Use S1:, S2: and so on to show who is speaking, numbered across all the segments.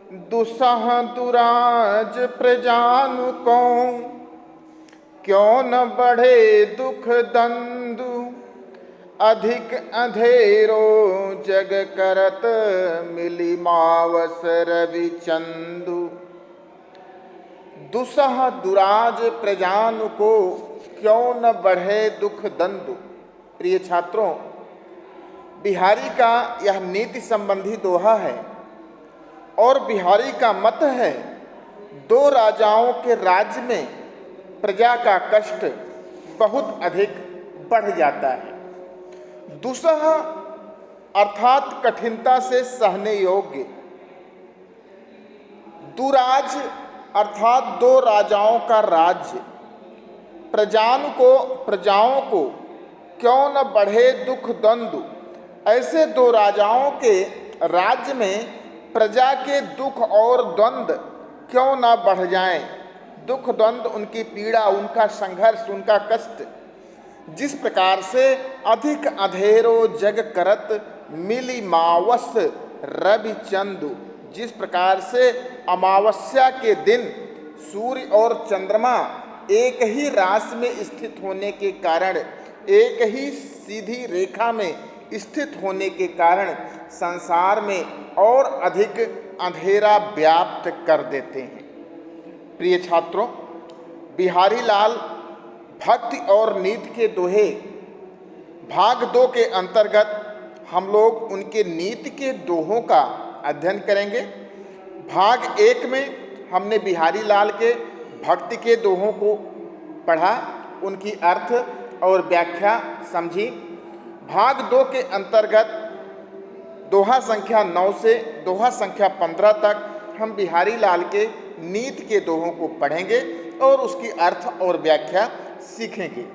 S1: दुसह दुराज प्रजानु को, क्यों न बढ़े दुख दंदु। अधिक अंधेरो जग करत, मिली मावस रवि चंदु। दुसह दुराज प्रजानु को, क्यों न बढ़े दुख दंदु। प्रिय छात्रों, बिहारी का यह नीति संबंधी दोहा है और बिहारी का मत है, दो राजाओं के राज्य में प्रजा का कष्ट बहुत अधिक बढ़ जाता है। दुसह अर्थात कठिनता से सहने योग्य, दुराज अर्थात दो राजाओं का राज्य, प्रजाओं को क्यों न बढ़े दुख द्वंद्व। ऐसे दो राजाओं के राज्य में प्रजा के दुख और द्वंद्व क्यों ना बढ़ जाएं। दुख द्वंद्व, उनकी पीड़ा, उनका संघर्ष, उनका कष्ट। जिस प्रकार से अधिक अंधेरो जग करत, मिली मावस रवि चंदु। जिस प्रकार से अमावस्या के दिन सूर्य और चंद्रमा एक ही राशि में स्थित होने के कारण, एक ही सीधी रेखा में स्थित होने के कारण संसार में और अधिक अंधेरा व्याप्त कर देते हैं। प्रिय छात्रों, बिहारी लाल भक्ति और नीति के दोहे भाग 2 के अंतर्गत हम लोग उनके नीति के दोहों का अध्ययन करेंगे। भाग 1 में हमने बिहारी लाल के भक्ति के दोहों को पढ़ा, उनकी अर्थ और व्याख्या समझी। भाग 2 के अंतर्गत दोहा संख्या 9 से दोहा संख्या 15 तक हम बिहारी लाल के नीति के दोहों को पढ़ेंगे और उसकी अर्थ और व्याख्या सीखेंगे।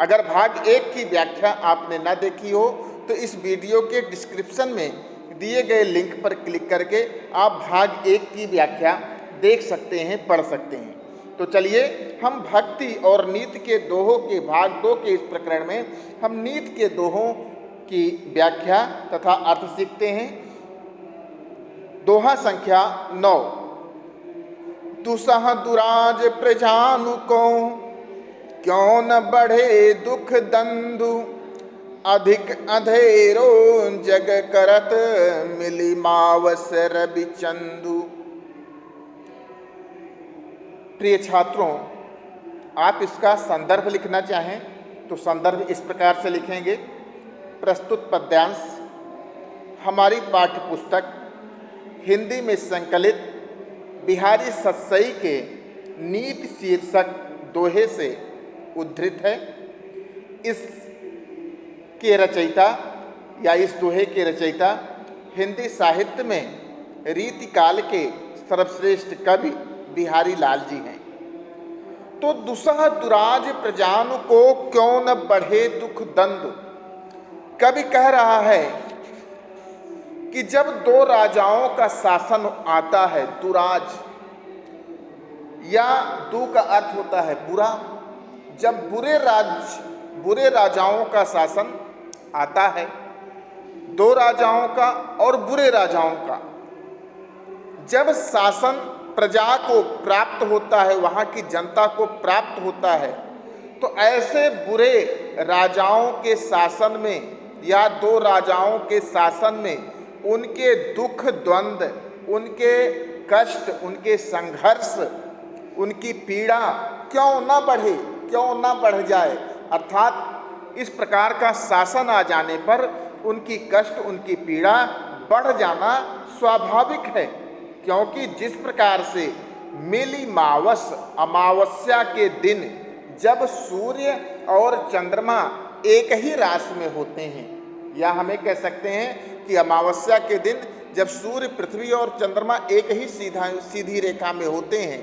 S1: अगर भाग 1 की व्याख्या आपने न देखी हो तो इस वीडियो के डिस्क्रिप्शन में दिए गए लिंक पर क्लिक करके आप भाग 1 की व्याख्या देख सकते हैं, पढ़ सकते हैं। तो चलिए हम भक्ति और नीति के दोहों के भाग 2 के इस प्रकरण में हम नीति के दोहों की व्याख्या तथा अर्थ सीखते हैं। दोहा संख्या 9। दुसह दुराज प्रजानु को, क्यों न बढ़े दुख दंदु। अधिक अंधेरो जग करत, मिली मावस रवि चंदु। प्रिय छात्रों, आप इसका संदर्भ लिखना चाहें तो संदर्भ इस प्रकार से लिखेंगे। प्रस्तुत पद्यांश हमारी पाठ्य पुस्तक हिंदी में संकलित बिहारी सतसई के नीति शीर्षक दोहे से उद्धृत है। इस के रचयिता या इस दोहे के रचयिता हिंदी साहित्य में रीतिकाल के सर्वश्रेष्ठ कवि बिहारी लाल जी हैं। तो दुसह दुराज प्रजानु को, क्यों न बढ़े दुख दंद। कवि कह रहा है कि जब दो राजाओं का शासन आता है, दुराज या दू का अर्थ होता है बुरा, जब बुरे राजाओं का शासन आता है, दो राजाओं का और बुरे राजाओं का जब शासन प्रजा को प्राप्त होता है, वहाँ की जनता को प्राप्त होता है, तो ऐसे बुरे राजाओं के शासन में या दो राजाओं के शासन में उनके दुख द्वंद्व, उनके कष्ट, उनके संघर्ष, उनकी पीड़ा क्यों ना बढ़े, क्यों ना बढ़ जाए। अर्थात इस प्रकार का शासन आ जाने पर उनकी कष्ट, उनकी पीड़ा बढ़ जाना स्वाभाविक है। क्योंकि जिस प्रकार से मिली मावस, अमावस्या के दिन जब सूर्य और चंद्रमा एक ही राशि में होते हैं, या हमें कह सकते हैं कि अमावस्या के दिन जब सूर्य, पृथ्वी और चंद्रमा एक ही सीधी रेखा में होते हैं,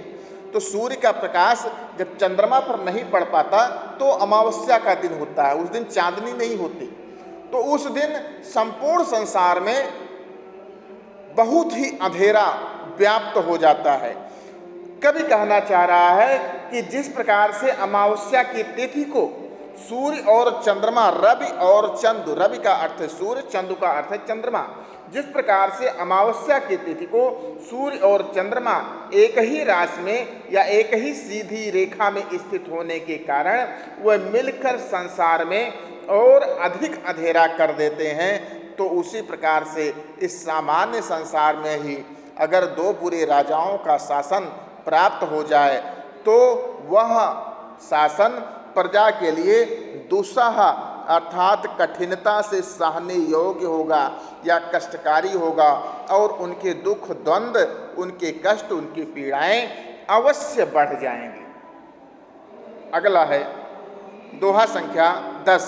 S1: तो सूर्य का प्रकाश जब चंद्रमा पर नहीं पड़ पाता तो अमावस्या का दिन होता है, उस दिन चांदनी नहीं होती। तो उस दिन संपूर्ण संसार में बहुत ही अंधेरा व्याप्त हो जाता है। कवि कहना चाह रहा है कि जिस प्रकार से अमावस्या की तिथि को सूर्य और चंद्रमा, रवि और चंदु, रवि का अर्थ है सूर्य, चंदु का अर्थ है चंद्रमा, जिस प्रकार से अमावस्या की तिथि को सूर्य और चंद्रमा एक ही राशि में या एक ही सीधी रेखा में स्थित होने के कारण वह मिलकर संसार में और अधिक अंधेरा कर देते हैं, तो उसी प्रकार से इस सामान्य संसार में ही अगर दो बुरे राजाओं का शासन प्राप्त हो जाए तो वह शासन प्रजा के लिए दुस्सह अर्थात कठिनता से सहने योग्य होगा या कष्टकारी होगा, और उनके दुख द्वंद्व, उनके कष्ट, उनकी पीड़ाएं अवश्य बढ़ जाएंगी। अगला है दोहा संख्या 10।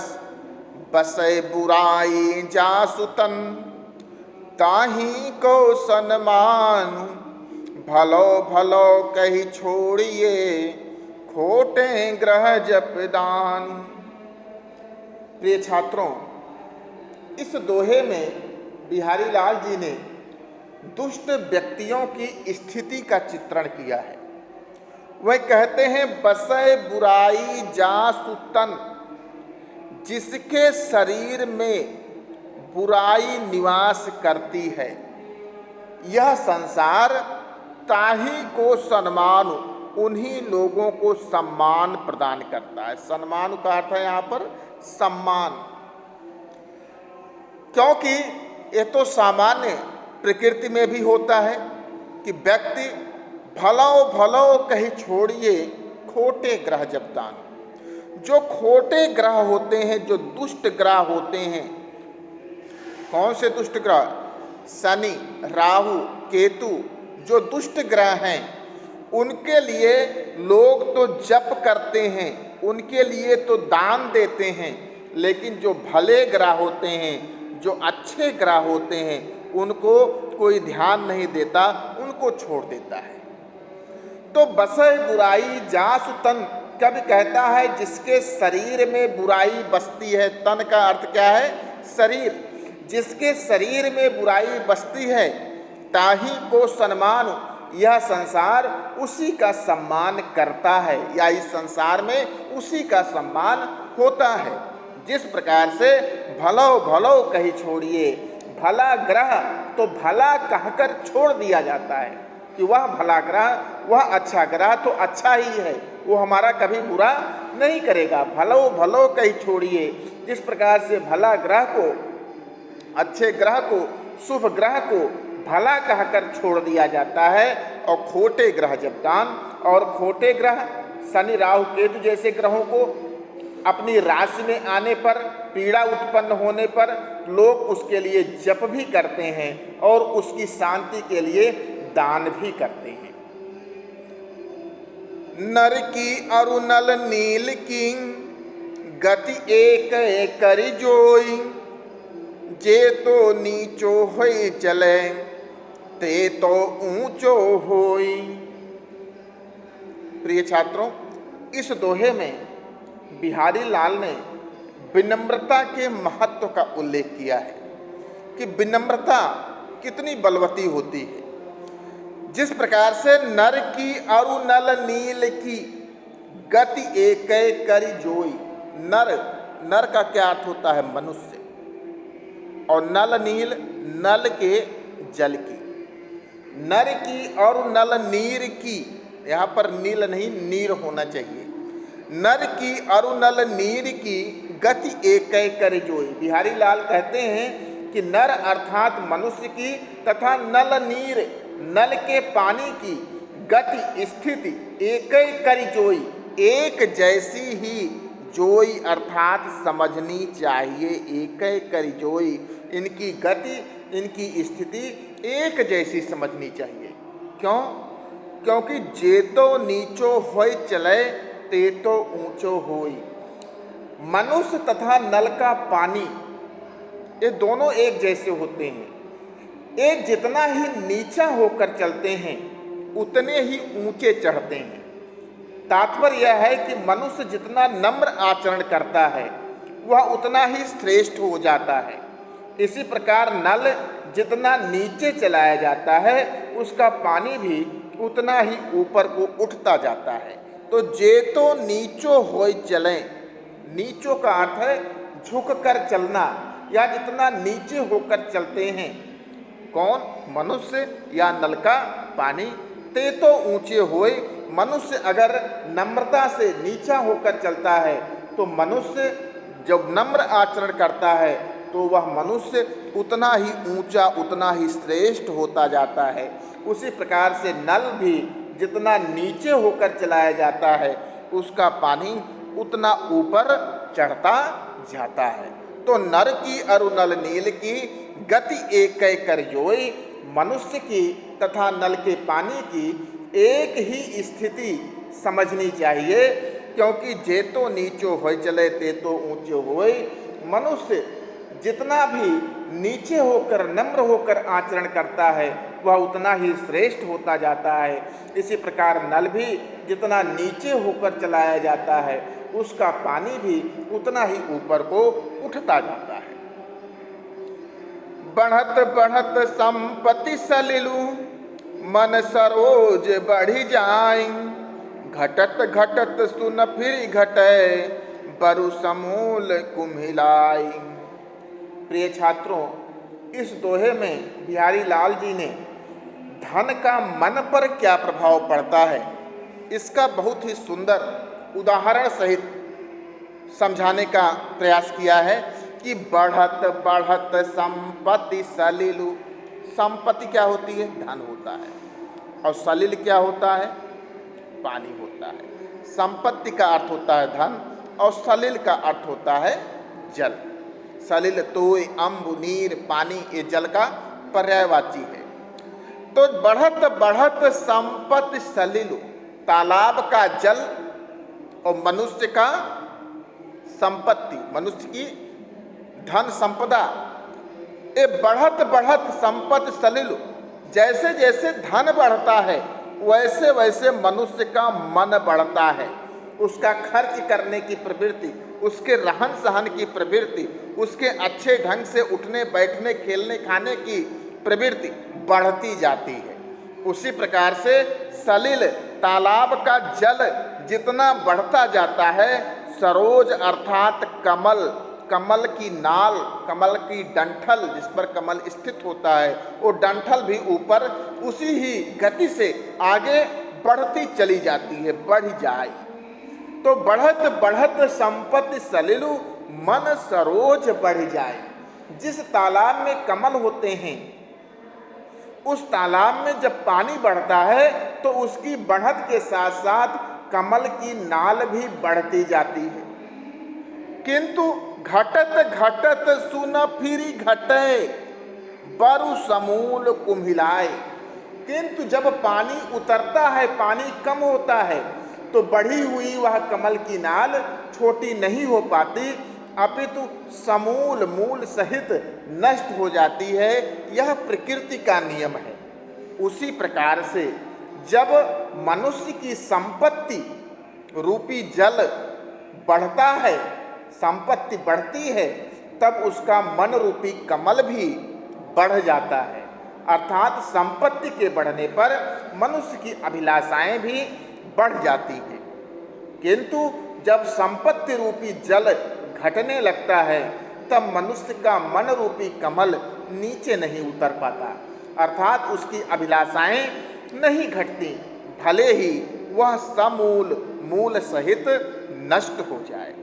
S1: बसै बुराई जासु तन ताही को सन्मानु, भलो भलो कही छोड़िए खोटे ग्रह जपदान। प्रिय छात्रों, इस दोहे में बिहारी लाल जी ने दुष्ट व्यक्तियों की स्थिति का चित्रण किया है। वह कहते हैं बसै बुराई जासु तन, जिसके शरीर में बुराई निवास करती है यह संसार ताही को सम्मान, उन्हीं लोगों को सम्मान प्रदान करता है। सम्मान का अर्थ है यहाँ पर सम्मान, क्योंकि ये तो सामान्य प्रकृति में भी होता है कि व्यक्ति भलो भलो कहीं छोड़िए खोटे ग्रह जपदान। जो खोटे ग्रह होते हैं, जो दुष्ट ग्रह होते हैं, कौन से दुष्ट ग्रह? शनि, राहु, केतु, जो दुष्ट ग्रह हैं उनके लिए लोग तो जप करते हैं, उनके लिए तो दान देते हैं, लेकिन जो भले ग्रह होते हैं, जो अच्छे ग्रह होते हैं, उनको कोई ध्यान नहीं देता, उनको छोड़ देता है। तो बसै बुराई जासु तन, कभी कहता है जिसके शरीर में बुराई बसती है। तन का अर्थ क्या है? शरीर। जिसके शरीर में बुराई बसती है ताही को सम्मान, यह संसार उसी का सम्मान करता है या इस संसार में उसी का सम्मान होता है। जिस प्रकार से भलो भलो कही छोड़िए, भला ग्रह तो भला कहकर छोड़ दिया जाता है कि वह भला ग्रह, वह अच्छा ग्रह तो अच्छा ही है, वो हमारा कभी बुरा नहीं करेगा। भलो भलो कही छोड़िए, जिस प्रकार से भला ग्रह को, अच्छे ग्रह को, शुभ ग्रह को भला कहकर छोड़ दिया जाता है, और खोटे ग्रह जपदान, और खोटे ग्रह शनि, राहु, केतु जैसे ग्रहों को अपनी राशि में आने पर, पीड़ा उत्पन्न होने पर लोग उसके लिए जप भी करते हैं और उसकी शांति के लिए दान भी करते हैं। नर की अरुणल नील की गति एक करि जोई, जे तो नीचो होई चले ते तो ऊंचो होई। प्रिय छात्रों, इस दोहे में बिहारी लाल ने विनम्रता के महत्व का उल्लेख किया है कि विनम्रता कितनी बलवती होती है। जिस प्रकार से नर की अरुणल नील की गति एक करि जोई, नर, नर का क्या अर्थ होता है? मनुष्य, और नल नील, नल के जल की, नर की और नल नीर की, यहाँ पर नील नहीं नीर होना चाहिए। नर की अरुणल नीर की गति एक करि जोई। बिहारी लाल कहते हैं कि नर अर्थात मनुष्य की तथा नल नीर, नल के पानी की गति, स्थिति एक करि जोई, एक जैसी ही जोई अर्थात समझनी चाहिए। एक करि जोई, इनकी गति, इनकी स्थिति एक जैसी समझनी चाहिए। क्यों? क्योंकि जे तो नीचो होय चले ते तो ऊंचो होई। मनुष्य तथा नल का पानी, ये दोनों एक जैसे होते हैं। एक जितना ही नीचा होकर चलते हैं उतने ही ऊंचे चढ़ते हैं। तात्पर्य यह है कि मनुष्य जितना नम्र आचरण करता है वह उतना ही श्रेष्ठ हो जाता है। इसी प्रकार नल जितना नीचे चलाया जाता है उसका पानी भी उतना ही ऊपर को उठता जाता है। तो जे तो नीचो होय चले, नीचो का अर्थ है झुक कर चलना, या जितना नीचे होकर चलते हैं कौन? मनुष्य या नल का पानी। ते तो ऊंचे होए, मनुष्य अगर नम्रता से नीचा होकर चलता है तो मनुष्य जब नम्र आचरण करता है तो वह मनुष्य उतना ही ऊंचा, उतना ही श्रेष्ठ होता जाता है। उसी प्रकार से नल भी जितना नीचे होकर चलाया जाता है उसका पानी उतना ऊपर चढ़ता जाता है। तो नर की अरु नल नील की गति एक कर जोई, मनुष्य की तथा नल के पानी की एक ही स्थिति समझनी चाहिए, क्योंकि जे तो नीचो होय चले ते तो ऊंचे होय। मनुष्य जितना भी नीचे होकर, नम्र होकर आचरण करता है वह उतना ही श्रेष्ठ होता जाता है। इसी प्रकार नल भी जितना नीचे होकर चलाया जाता है उसका पानी भी उतना ही ऊपर को उठता जाता है। बढ़त बढ़त संपत्ति सलिलु, मन सरोज बढ़ी जाए, घटत घटत सुन फिर घटे, बरु समूल कुम्हिलाई। प्रिय छात्रों, इस दोहे में बिहारी लाल जी ने धन का मन पर क्या प्रभाव पड़ता है इसका बहुत ही सुंदर उदाहरण सहित समझाने का प्रयास किया है कि बढ़त बढ़त संपत्ति सलिलु। संपत्ति क्या होती है? धन होता है। और सलिल क्या होता है? पानी होता है। संपत्ति का अर्थ होता है धन और सलिल का अर्थ होता है जल। सलिल तोय, अम्ब, नीर, पानी ये जल का पर्यायवाची है। तो बढ़त बढ़त संपत्ति सलिलु, तालाब का जल और मनुष्य का संपत्ति, मनुष्य की धन संपदा, ये बढ़त बढ़त संपत्ति सलिलु। जैसे जैसे धन बढ़ता है वैसे वैसे मनुष्य का मन बढ़ता है। उसका खर्च करने की प्रवृत्ति, उसके रहन सहन की प्रवृत्ति, उसके अच्छे ढंग से उठने बैठने खेलने खाने की प्रवृत्ति बढ़ती जाती है। उसी प्रकार से सलिल तालाब का जल जितना बढ़ता जाता है, सरोज अर्थात कमल, कमल की नाल, कमल की डंठल जिस पर कमल स्थित होता है, वो डंठल भी ऊपर उसी ही गति से आगे बढ़ती चली जाती है, बढ़ जाए। तो बढ़त बढ़त संपत्ति सलिलु, मन सरोज बढ़ जाए। जिस तालाब में कमल होते हैं उस तालाब में जब पानी बढ़ता है तो उसकी बढ़त के साथ साथ कमल की नाल भी बढ़ती जाती है। किंतु घटत घटत सुन फिरी घटे, बरु समूल कुम्हिलाए। किंतु जब पानी उतरता है, पानी कम होता है, तो बढ़ी हुई वह कमल की नाल छोटी नहीं हो पाती, अपितु समूल मूल सहित नष्ट हो जाती है। यह प्रकृति का नियम है। उसी प्रकार से जब मनुष्य की संपत्ति रूपी जल बढ़ता है, संपत्ति बढ़ती है, तब उसका मन रूपी कमल भी बढ़ जाता है। अर्थात संपत्ति के बढ़ने पर मनुष्य की अभिलाषाएं भी बढ़ जाती हैं। किंतु जब संपत्ति रूपी जल घटने लगता है तब मनुष्य का मन रूपी कमल नीचे नहीं उतर पाता, अर्थात उसकी अभिलाषाएं नहीं घटती, भले ही वह समूल मूल सहित नष्ट हो जाए।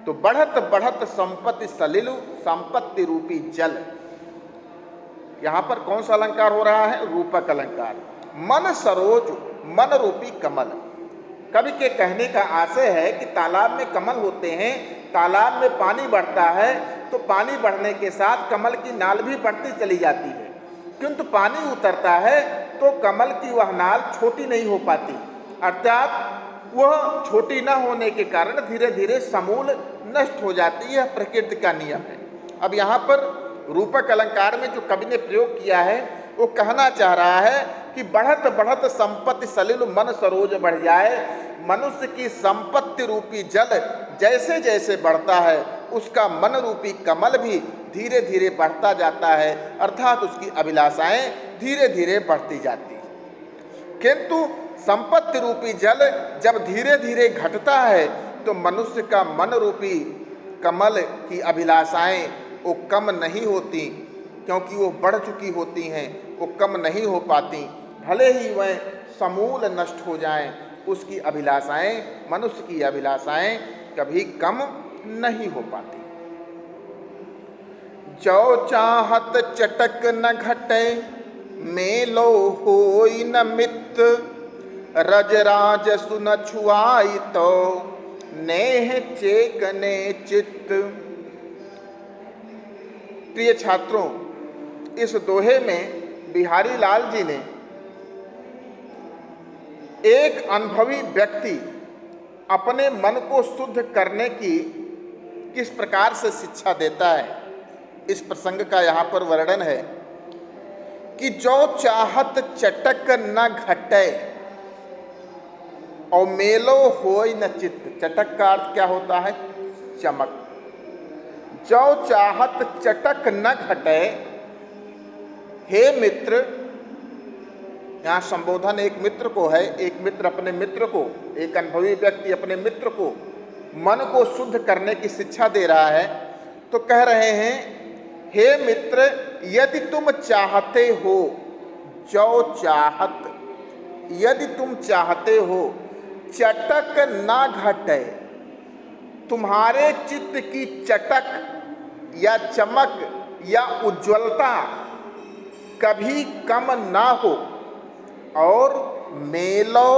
S1: तो बढ़त बढ़त संपत्ति सलिलु, संपत्ति रूपी जल। यहाँ पर कौन सा अलंकार हो रहा है? रूपक अलंकार। मन सरोज, मन रूपी कमल। कवि के कहने का आशय है कि तालाब में कमल होते हैं, तालाब में पानी बढ़ता है तो पानी बढ़ने के साथ कमल की नाल भी बढ़ती चली जाती है, किंतु पानी उतरता है तो कमल की वह नाल छोटी नहीं हो पाती, अर्थात वह छोटी न होने के कारण धीरे धीरे समूल नष्ट हो जाती है। प्रकृति का नियम है। अब यहाँ पर रूपक अलंकार में जो कवि ने प्रयोग किया है वो कहना चाह रहा है कि बढ़त बढ़त संपत्ति सलिल, मन सरोज बढ़ जाए। मनुष्य की संपत्ति रूपी जल जैसे जैसे बढ़ता है उसका मन रूपी कमल भी धीरे धीरे बढ़ता जाता है, अर्थात उसकी अभिलाषाएं धीरे धीरे बढ़ती जाती है। किंतु संपत्ति रूपी जल जब धीरे धीरे घटता है तो मनुष्य का मन रूपी कमल की अभिलाषाएं वो कम नहीं होती, क्योंकि वो बढ़ चुकी होती हैं, वो कम नहीं हो पाती। भले ही वह समूल नष्ट हो जाएं, उसकी अभिलाषाएं, मनुष्य की अभिलाषाएं कभी कम नहीं हो पाती। जो चाहत चटक न घटे, मेलो होई न मित, रजराज सुन छुआई तो नेह चेकने चित्त। प्रिय छात्रों, इस दोहे में बिहारी लाल जी ने एक अनुभवी व्यक्ति अपने मन को शुद्ध करने की किस प्रकार से शिक्षा देता है, इस प्रसंग का यहाँ पर वर्णन है कि जो चाहत चटक न घटे और मेलो होय न चित्त। चटक का अर्थ क्या होता है? चमक। जो चाहत चटक न घटे, हे मित्र, यहाँ संबोधन एक मित्र को है। एक मित्र अपने मित्र को, एक अनुभवी व्यक्ति अपने मित्र को मन को शुद्ध करने की शिक्षा दे रहा है। तो कह रहे हैं, हे मित्र, यदि तुम चाहते हो, जो चाहत, यदि तुम चाहते हो चटक ना घटे, तुम्हारे चित्त की चटक या चमक या उज्ज्वलता कभी कम ना हो, और मेलो,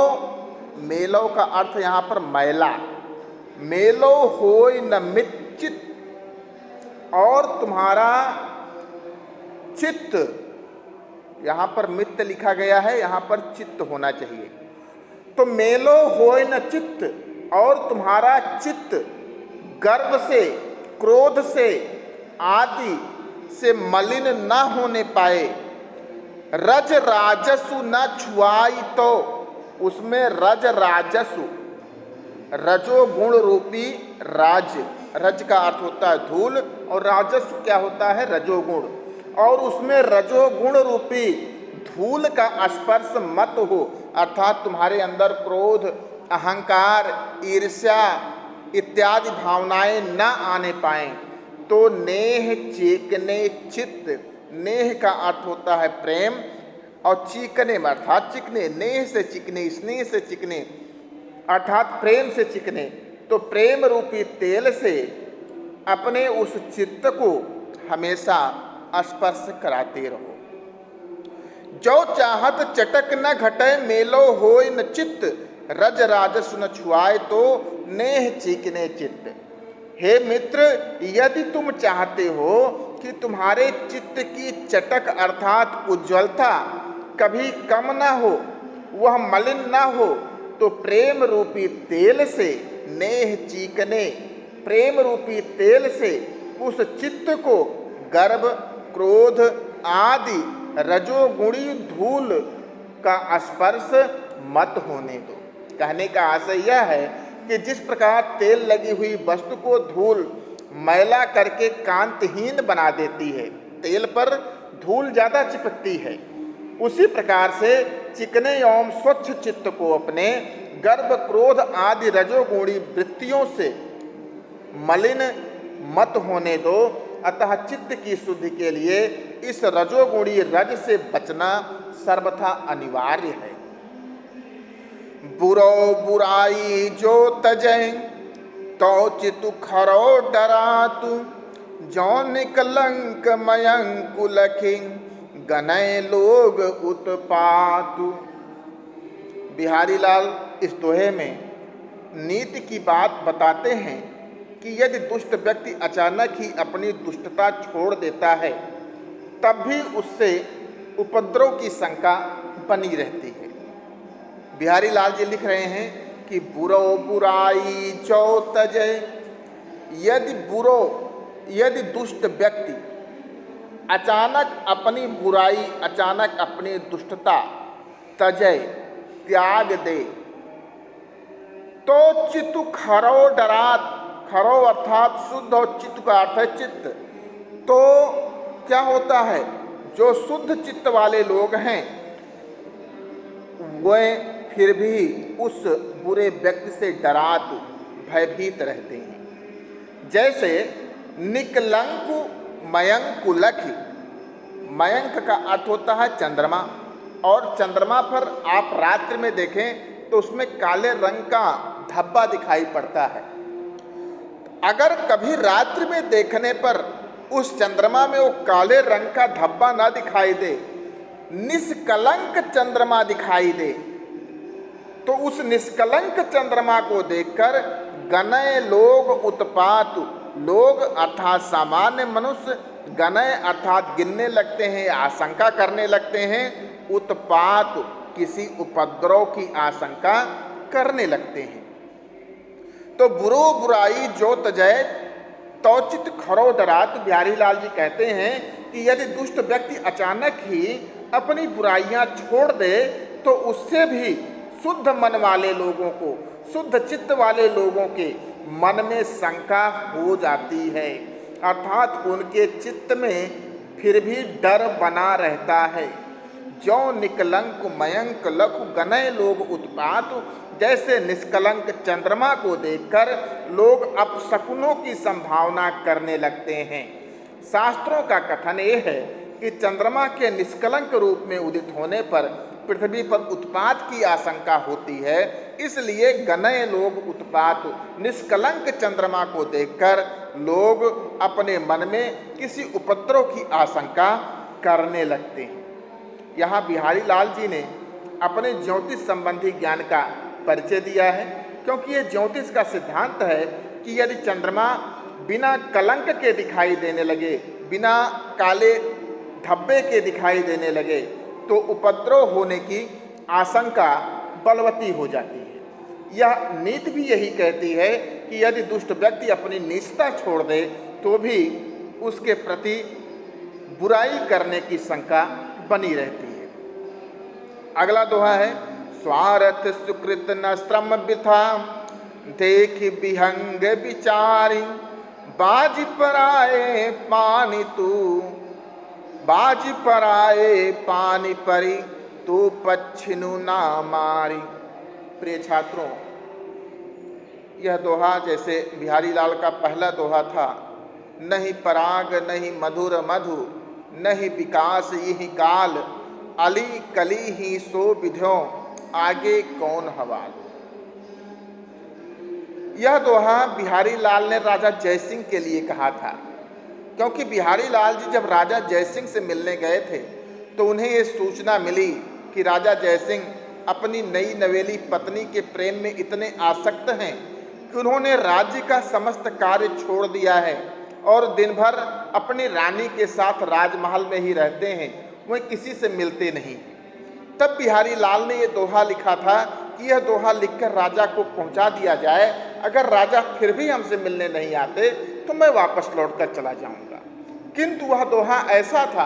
S1: मेलो का अर्थ यहाँ पर मैला, मेलो होय न मित चित्त, और तुम्हारा चित्त, यहाँ पर मित्त लिखा गया है, यहाँ पर चित्त होना चाहिए। तो मेलो होय न चित्त, और तुम्हारा चित्त गर्व से, क्रोध से आदि से मलिन न होने पाए। रज राजसु न छुआई तो, उसमें रज राजसु, रजोगुण रूपी राज, रज का अर्थ होता है धूल और राजस्व क्या होता है? रजोगुण। और उसमें रजोगुण रूपी धूल का स्पर्श मत हो, अर्थात तुम्हारे अंदर क्रोध, अहंकार, ईर्ष्या इत्यादि भावनाएं न आने पाएं। तो नेह चीकने चित्त, नेह का अर्थ होता है प्रेम, और चीकने में अर्थात चिकने, नेह से चिकने, स्नेह से चिकने अर्थात प्रेम से चिकने। तो प्रेम रूपी तेल से अपने उस चित्त को हमेशा स्पर्श कराते रहो। जो चाहत चटक न घटे, मेलो होय न चित्त, रज राजस न छुआए तो नेह चीकने चित्त। हे मित्र, यदि तुम चाहते हो कि तुम्हारे चित्त की चटक अर्थात उज्ज्वलता कभी कम ना हो, वह मलिन ना हो, तो प्रेम रूपी तेल से नेह चीकने, प्रेम रूपी तेल से उस चित्त को गर्व, क्रोध आदि रजोगुणी धूल का स्पर्श मत होने दो। कहने का आशय यह है कि जिस प्रकार तेल लगी हुई वस्तु को धूल मैला करके कांतिहीन बना देती है, तेल पर धूल ज़्यादा चिपकती है, उसी प्रकार से चिकने एवं स्वच्छ चित्त को अपने गर्व, क्रोध आदि रजोगुणी वृत्तियों से मलिन मत होने दो। अतः चित्त की शुद्धि के लिए इस रजोगुणी रज से बचना सर्वथा अनिवार्य है। बुरो बुराई जो तजय, तो चितु खरो डरातु, जौन कलंक मयंकु लखि, गनय लोग उत्पातु। बिहारी लाल इस दोहे में नीति की बात बताते हैं कि यदि दुष्ट व्यक्ति अचानक ही अपनी दुष्टता छोड़ देता है, तब भी उससे उपद्रव की शंका बनी रहती है। बिहारी लाल जी लिख रहे हैं कि बुरो बुराई जो तजय, यदि दुष्ट व्यक्ति अचानक अपनी बुराई, अचानक अपनी दुष्टता तजय त्याग दे, तो चित्तु खरो डरात, खरो अर्थात शुद्ध और चित्त का अर्थ है चित्त। तो क्या होता है, जो शुद्ध चित्त वाले लोग हैं वे फिर भी उस बुरे व्यक्ति से डरात, भयभीत रहते हैं। जैसे निकलंकु मयंकु लखि, मयंक का अर्थ होता है चंद्रमा, और चंद्रमा पर आप रात्रि में देखें तो उसमें काले रंग का धब्बा दिखाई पड़ता है। अगर कभी रात्रि में देखने पर उस चंद्रमा में वो काले रंग का धब्बा ना दिखाई दे, निष्कलंक चंद्रमा दिखाई दे, तो उस निष्कलंक चंद्रमा को देखकर गनय लोग उत्पात, लोग अर्थात सामान्य मनुष्य, गनय अर्थात गिनने लगते हैं, आशंका करने लगते हैं, उत्पात किसी उपद्रव की आशंका करने लगते हैं। तो बुरो बुराई जो तजय तौचित खरो डरात, बिहारी लाल जी कहते हैं कि यदि दुष्ट व्यक्ति अचानक ही अपनी बुराइयां छोड़ दे तो उससे भी शुद्ध मन वाले लोगों को, शुद्ध चित्त वाले लोगों के मन में शंका हो जाती है, अर्थात उनके चित्त में फिर भी डर बना रहता है। जो निकलंक मयंक लघु गनय लोग उत्पात, जैसे निष्कलंक चंद्रमा को देखकर लोग अपशकुनों की संभावना करने लगते हैं। शास्त्रों का कथन ये है कि चंद्रमा के निष्कलंक रूप में उदित होने पर पृथ्वी पर उत्पात की आशंका होती है, इसलिए गनय लोग उत्पात, निष्कलंक चंद्रमा को देखकर लोग अपने मन में किसी उपद्रव की आशंका करने लगते हैं। यहाँ बिहारी लाल जी ने अपने ज्योतिष संबंधी ज्ञान का परिचय दिया है, क्योंकि ये ज्योतिष का सिद्धांत है कि यदि चंद्रमा बिना कलंक के दिखाई देने लगे, बिना काले धब्बे के दिखाई देने लगे, तो उपद्रव होने की आशंका बलवती हो जाती है। यह नीति भी यही कहती है कि यदि दुष्ट व्यक्ति अपनी निष्ठा छोड़ दे तो भी उसके प्रति बुराई करने की शंका बनी रहती है। अगला दोहा है, स्वार्थ सुकृत न श्रम वृथा, देख विहंग विचारी, बाज पर आए पानी तू, बाज पर आए पानी परी, तू पच्छिनु ना मारी। प्रिय छात्रों, यह दोहा जैसे बिहारी लाल का पहला दोहा था, नहीं पराग नहीं मधुर मधु, नहीं विकास यही काल, अली कली ही सो विध्यों, आगे कौन हवाल। यह दोहा बिहारी लाल ने राजा जयसिंह के लिए कहा था, क्योंकि बिहारी लाल जी जब राजा जयसिंह से मिलने गए थे तो उन्हें ये सूचना मिली कि राजा जयसिंह अपनी नई नवेली पत्नी के प्रेम में इतने आसक्त हैं कि उन्होंने राज्य का समस्त कार्य छोड़ दिया है और दिन भर अपनी रानी के साथ राजमहल में ही रहते हैं, वह किसी से मिलते नहीं। तब बिहारी लाल ने ये दोहा लिखा था कि यह दोहा लिखकर राजा को पहुंचा दिया जाए, अगर राजा फिर भी हमसे मिलने नहीं आते तो मैं वापस लौटकर चला जाऊंगा। किंतु वह दोहा ऐसा था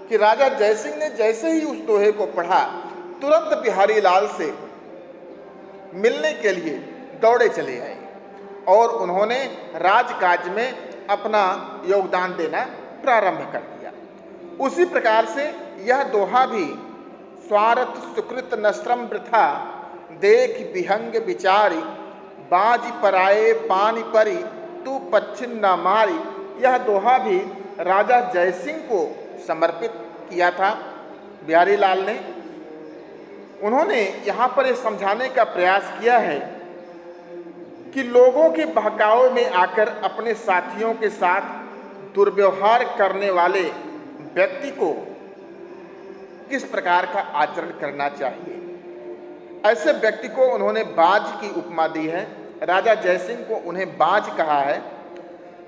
S1: कि राजा जयसिंह ने जैसे ही उस दोहे को पढ़ा, तुरंत बिहारी लाल से मिलने के लिए दौड़े चले आए और उन्होंने राजकाज में अपना योगदान देना प्रारंभ कर दिया। उसी प्रकार से यह दोहा भी, स्वार्थ सुकृत न श्रम वृथा, देख विहंग विचारी, बाज पराए पानी परी, तू पच्छिन न मारी, यह दोहा भी राजा जयसिंह को समर्पित किया था बिहारी लाल ने। उन्होंने यहाँ पर यह समझाने का प्रयास किया है कि लोगों के बहकावे में आकर अपने साथियों के साथ दुर्व्यवहार करने वाले व्यक्ति को किस प्रकार का आचरण करना चाहिए। ऐसे व्यक्ति को उन्होंने बाज की उपमा दी है। राजा जयसिंह को उन्हें बाज कहा है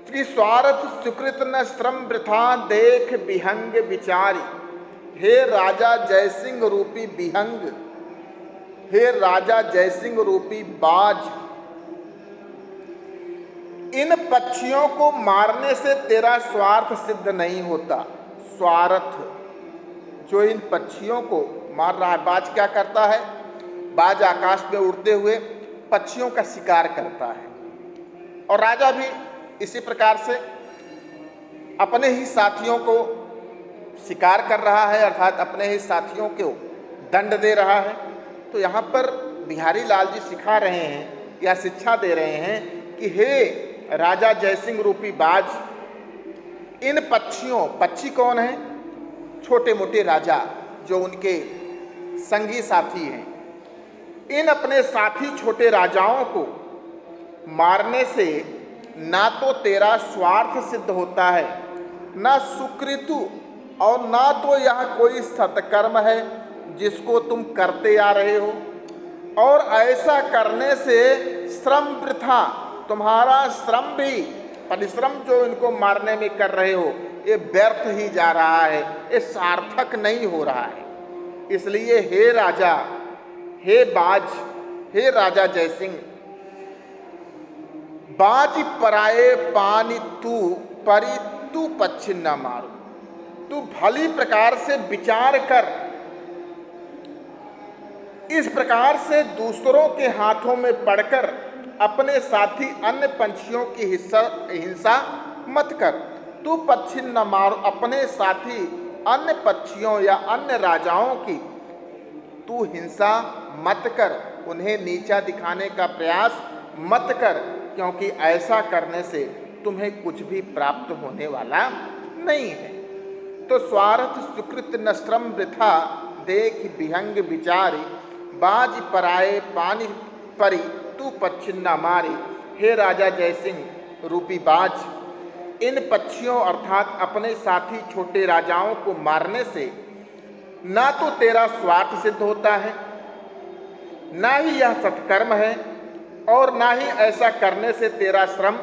S1: कि स्वार्थ सुकृत न श्रम वृथा, देख विहंग विचारी। हे राजा जयसिंह रूपी विहंग, हे राजा जयसिंह रूपी बाज, इन पक्षियों को मारने से तेरा स्वार्थ सिद्ध नहीं होता। स्वार्थ, जो इन पक्षियों को मार रहा है, बाज क्या करता है? बाज आकाश में उड़ते हुए पक्षियों का शिकार करता है, और राजा भी इसी प्रकार से अपने ही साथियों को शिकार कर रहा है, अर्थात अपने ही साथियों को दंड दे रहा है। तो यहाँ पर बिहारी लाल जी सिखा रहे हैं या शिक्षा दे रहे हैं कि हे राजा जयसिंह रूपी बाज, इन पक्षियों, पक्षी कौन है? छोटे मोटे राजा जो उनके संगी साथी हैं, इन अपने साथी छोटे राजाओं को मारने से ना तो तेरा स्वार्थ सिद्ध होता है, ना सुकृतु, और ना तो यह कोई सत्कर्म है जिसको तुम करते आ रहे हो, और ऐसा करने से श्रम वृथा, तुम्हारा श्रम भी, परिश्रम जो इनको मारने में कर रहे हो, ये व्यर्थ ही जा रहा है, ये सार्थक नहीं हो रहा है। इसलिए हे राजा, हे बाज, हे राजा जयसिंह, बाज पराए पानी तू परी तू पच्छिन न मारो। तू भली प्रकार से विचार कर, इस प्रकार से दूसरों के हाथों में पड़कर अपने साथी अन्य पंछियों की हिंसा मत कर। तू पच्छिन न मारो, अपने साथी अन्य पक्षियों या अन्य राजाओं की तू हिंसा मत कर, उन्हें नीचा दिखाने का प्रयास मत कर, क्योंकि ऐसा करने से तुम्हें कुछ भी प्राप्त होने वाला नहीं है। तो स्वार्थ सुकृत न श्रम वृथा, देख विहंग विचारी, बाज पराए पानी परी तू पच्छिन न मारी। हे राजा जयसिंह रूपी बाज, इन पक्षियों अर्थात अपने साथी छोटे राजाओं को मारने से ना तो तेरा स्वार्थ सिद्ध होता है, ना ही यह सत्कर्म है, और ना ही ऐसा करने से तेरा श्रम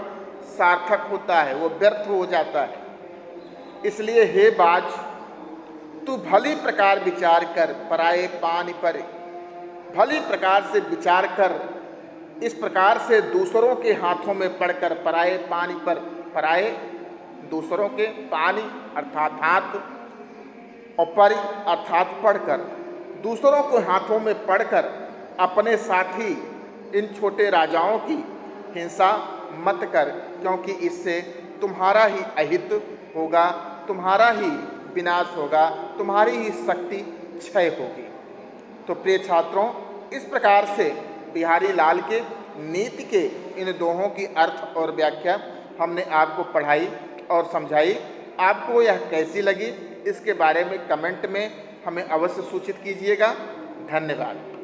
S1: सार्थक होता है, वो व्यर्थ हो जाता है। इसलिए हे बाज, तू भली प्रकार विचार कर, पराए पानी परे, भली प्रकार से विचार कर, इस प्रकार से दूसरों के हाथों में पड़कर, पराए पानी पर, पराए दूसरों के, पानी अर्थात हाथ, और परि अर्थात पढ़कर, दूसरों के हाथों में पड़कर अपने साथी इन छोटे राजाओं की हिंसा मत कर, क्योंकि इससे तुम्हारा ही अहित होगा, तुम्हारा ही विनाश होगा, तुम्हारी ही शक्ति क्षय होगी। तो प्रिय छात्रों, इस प्रकार से बिहारी लाल के नीति के इन दोहों की अर्थ और व्याख्या हमने आपको पढ़ाई और समझाई। आपको यह कैसी लगी, इसके बारे में कमेंट में हमें अवश्य सूचित कीजिएगा। धन्यवाद।